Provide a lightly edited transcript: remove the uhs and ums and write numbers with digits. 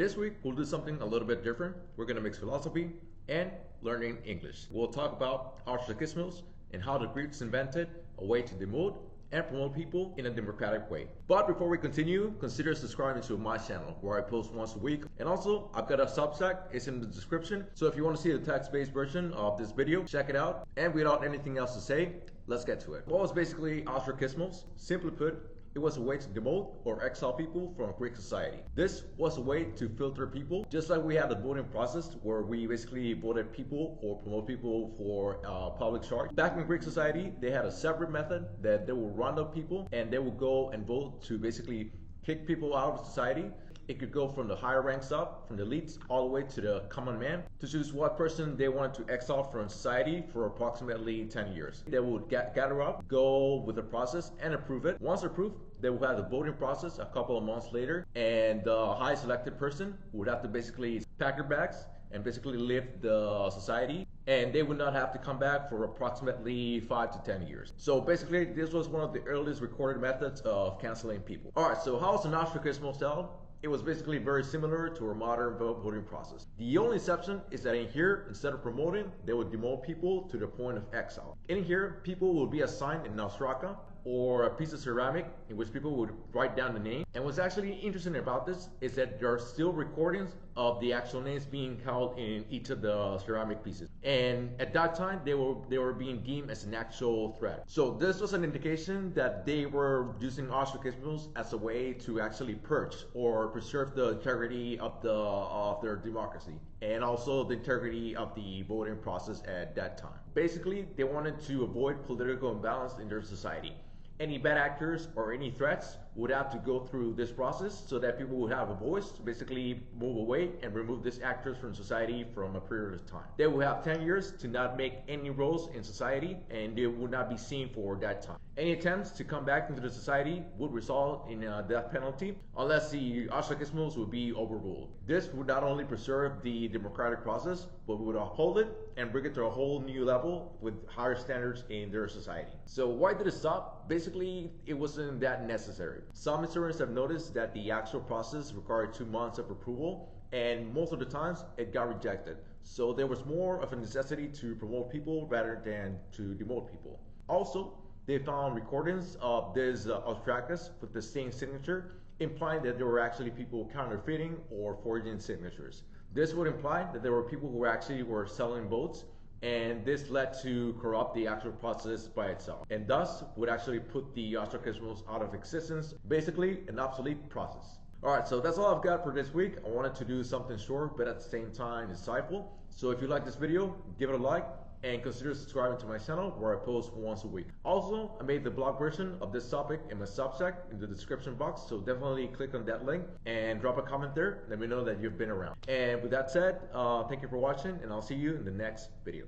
This week, we'll do something a little bit different. We're going to mix philosophy and learning English. We'll talk about Ostrakismos and how the Greeks invented a way to demote and promote people in a democratic way. But before we continue, consider subscribing to my channel where I post once a week. And also, I've got a Substack, it's in the description. So if you want to see the text-based version of this video, check it out. And without anything else to say, let's get to it. What was basically Ostrakismos? Simply put, it was a way to demote or exile people from Greek society. This was a way to filter people, just like we had the voting process where we basically voted people or promote people for public charge. Back in Greek society, they had a separate method that they would round up people and they would go and vote to basically kick people out of society. It could go from the higher ranks up, from the elites, all the way to the common man, to choose what person they wanted to exile from society for approximately 10 years. They would gather up, go with the process, and approve it. Once approved, they would have the voting process a couple of months later, and the highest elected person would have to basically pack their bags and basically leave the society, and they would not have to come back for approximately 5 to 10 years. So basically, this was one of the earliest recorded methods of canceling people. Alright, so how was an Ostrakismos held? It was basically very similar to our modern voting process. The only exception is that in here, instead of promoting, they would demote people to the point of exile. In here, people would be assigned an ostraka, or a piece of ceramic in which people would write down the name. And what's actually interesting about this is that there are still recordings of the actual names being held in each of the ceramic pieces. And at that time, they were being deemed as an actual threat. So this was an indication that they were using Ostrakismos as a way to actually purge or preserve the integrity of their democracy and also the integrity of the voting process at that time. Basically, they wanted to avoid political imbalance in their society. Any bad actors or any threats would have to go through this process so that people would have a voice to basically move away and remove these actors from society from a period of time. They would have 10 years to not make any roles in society and they would not be seen for that time. Any attempts to come back into the society would result in a death penalty unless the Ostrakismos would be overruled. This would not only preserve the democratic process, but would uphold it and bring it to a whole new level with higher standards in their society. So why did it stop? Basically, it wasn't that necessary. Some historians have noticed that the actual process required 2 months of approval, and most of the times it got rejected. So there was more of a necessity to promote people rather than to demote people. Also, they found recordings of this Ostrakis with the same signature, implying that there were actually people counterfeiting or forging signatures. This would imply that there were people who actually were selling votes, and this led to corrupt the actual process by itself, and thus would actually put the Ostrakismos out of existence, basically an obsolete process. Alright, so that's all I've got for this week. I wanted to do something short, but at the same time insightful. So if you like this video, give it a like, and consider subscribing to my channel where I post once a week. Also, I made the blog version of this topic in my Substack in the description box, so definitely click on that link and drop a comment there. Let me know that you've been around. And with that said, thank you for watching, and I'll see you in the next video.